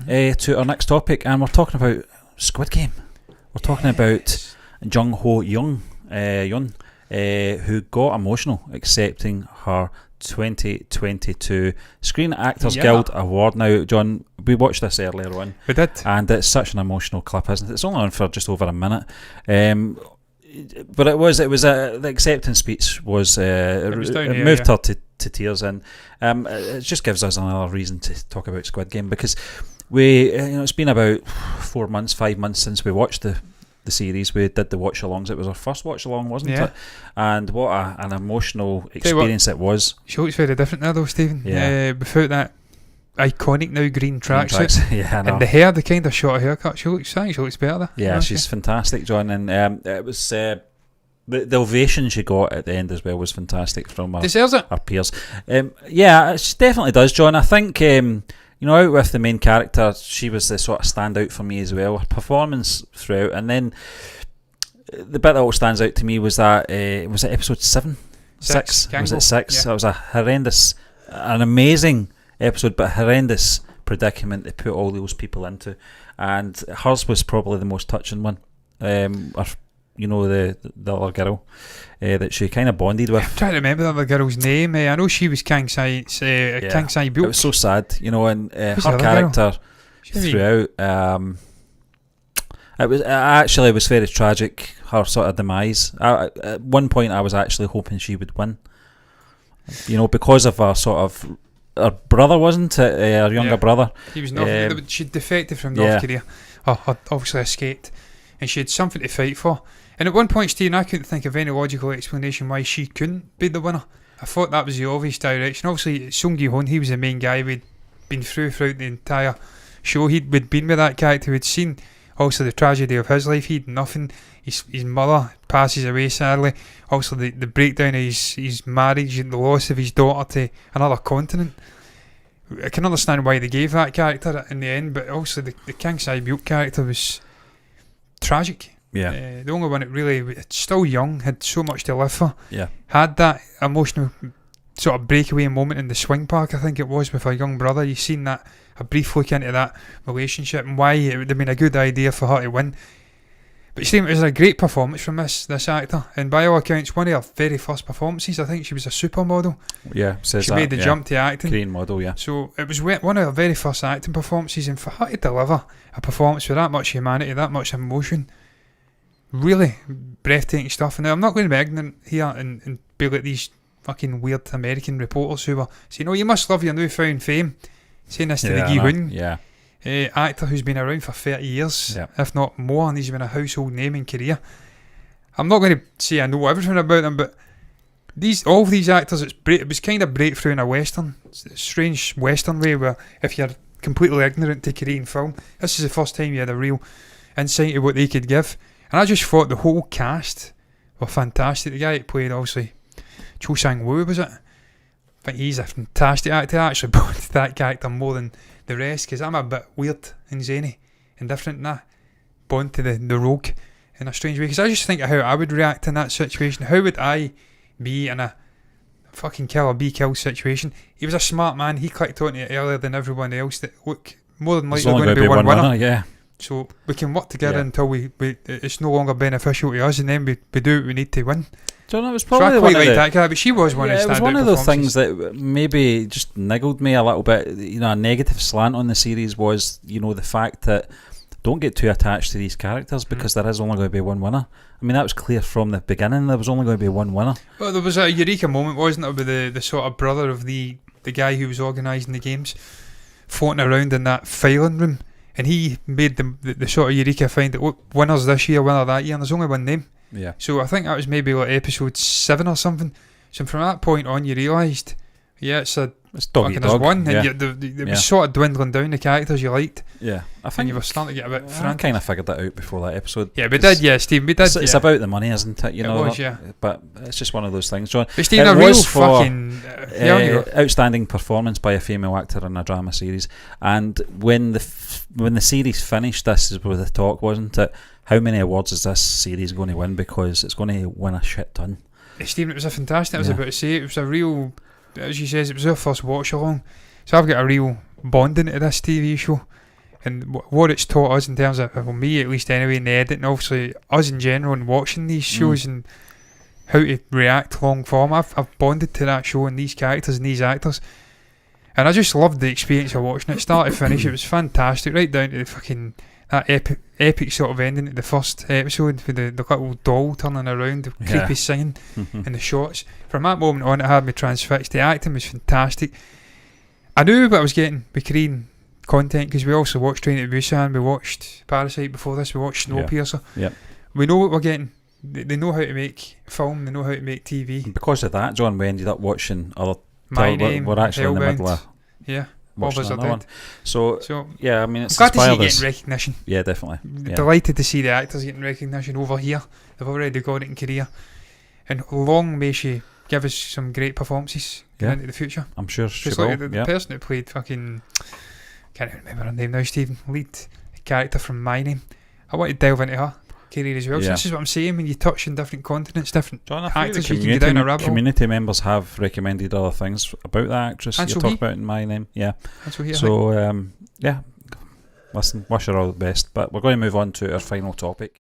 to our next topic, and we're talking about Squid Game. We're talking about Jung Ho-Yeon, who got emotional accepting her 2022 Screen Actors Guild Award. Now, John, we watched this earlier on. We did. And it's such an emotional clip, isn't it? It's only on for just over a minute. But the acceptance speech was it moved her to tears, and it just gives us another reason to talk about Squid Game, because it's been about 5 months since we watched the series. We did the watch alongs. It was our first watch along, wasn't it? And what an emotional experience it was. She looks very different now though, Stephen. Without that iconic now green tracksuit and the hair, the kind of short haircut, she looks better. She's fantastic, John, and it was the ovation she got at the end as well was fantastic from her peers. She definitely does, John. I think out with the main character, she was the sort of standout for me as well. Her performance throughout, and then the bit that all stands out to me was that was it episode 7? 6? Was it 6? Yeah. That was an amazing episode, but a horrendous predicament they put all those people into, and hers was probably the most touching one. The other girl that she kind of bonded with. I'm trying to remember the other girl's name. I know she was Kang Sai Byuk. It was so sad, and her character throughout. It was very tragic, her sort of demise. At one point, I was actually hoping she would win. Because of her sort of. Her brother, wasn't it? Her younger brother. He was not. She defected from North Korea. Obviously escaped, and she had something to fight for. And at one point, Stephen, I couldn't think of any logical explanation why she couldn't be the winner. I thought that was the obvious direction. Obviously, Sung Gi-hoon, he was the main guy we'd been throughout the entire show. We'd been with that character. We'd seen also the tragedy of his life. He'd nothing. His mother passes away sadly. Also the breakdown of his marriage and the loss of his daughter to another continent. I can understand why they gave that character in the end, but also the Kang Sai Byuk character was tragic. The only one that really, still young, had so much to live for. Had that emotional sort of breakaway moment in the swing park, I think it was, with her young brother. You've seen that, a brief look into that relationship and why it would have been a good idea for her to win. But Steve, it was a great performance from this actor, and by all accounts, one of her very first performances. I think she was a supermodel. She made the jump to acting. Korean model, So it was one of her very first acting performances, and for her to deliver a performance with that much humanity, that much emotion, really breathtaking stuff. And now I'm not going to be ignorant here and be like these fucking weird American reporters who were saying, you must love your newfound fame, saying this to the Gi-hoon actor who's been around for 30 years, if not more, and he's been a household name in Korea. I'm not going to say I know everything about them, but all of these actors, it was kind of breakthrough in a western, strange western way, where if you're completely ignorant to Korean film, this is the first time you had a real insight into what they could give. And I just thought the whole cast were fantastic. The guy that played, obviously, Cho Sang-woo, was it? I think he's a fantastic actor. I actually bought that character more than the rest, because I'm a bit weird and zany and different, and I bond to the rogue in a strange way, because I just think of how I would react in that situation. How would I be in a fucking kill or be killed situation? He was a smart man. He clicked on it earlier than everyone else. That look, more than likely going to be one winner. So we can work together until we it's no longer beneficial to us, and then we do what we need to win. John, it was probably that guy, but she was one of the standout. It was one of those things that maybe just niggled me a little bit. A negative slant on the series was, the fact that don't get too attached to these characters, because there is only going to be one winner. I mean, that was clear from the beginning. There was only going to be one winner. Well, there was a eureka moment, wasn't it, with the sort of brother of the guy who was organising the games, floating around in that filing room. And he made the sort of eureka find that, look, winners this year, winner that year, and there's only one name. So I think that was maybe like episode 7 or something. So from that point on, you realised, it's dog eat dog. One, and it was sort of dwindling down the characters you liked. I think and you were starting to get a bit frantic. I kind of figured that out before that episode. We did, Steve. We did. It's about the money, isn't it? It was, But it's just one of those things, John. But Steve, a real fucking outstanding performance by a female actor in a drama series. And when the series finished, this is where the talk, wasn't it? How many awards is this series going to win? Because it's going to win a shit ton. Stephen, it was a fantastic. I was about to say, it was a real, as she says, it was our first watch along. So I've got a real bond into this TV show. and what it's taught us in terms of, well, me at least anyway, in the editing, obviously us in general, and watching these shows and how to react long form. I've bonded to that show and these characters and these actors, and I just loved the experience of watching it start to finish. It was fantastic, right down to the fucking that epic sort of ending to the first episode with the little doll turning around, the creepy singing and the shots. From that moment on, it had me transfixed. The acting was fantastic. I knew what I was getting with Korean content because we also watched Train to Busan, we watched Parasite before this, we watched Snowpiercer. Yep. We know what we're getting. They know how to make film, they know how to make TV. And because of that, John, we ended up watching other. My Name, we're actually in the middle of. Yeah. Others are dead. So yeah, I mean, it's glad to see you getting recognition. Yeah, definitely. Yeah. Delighted to see the actors getting recognition over here. They've already got it in Korea, and long may she give us some great performances into the future. I'm sure she just will. Like the person who played fucking, can't remember her name now, Stephen, lead character from My Name. I want to delve into her career as well. So this is what I'm saying, when you touch on different continents, different actors, you can get down a rabbit hole. Community members have recommended other things about the actress you talk about in My Name. Yeah. So listen, wish her all the best. But we're going to move on to our final topic.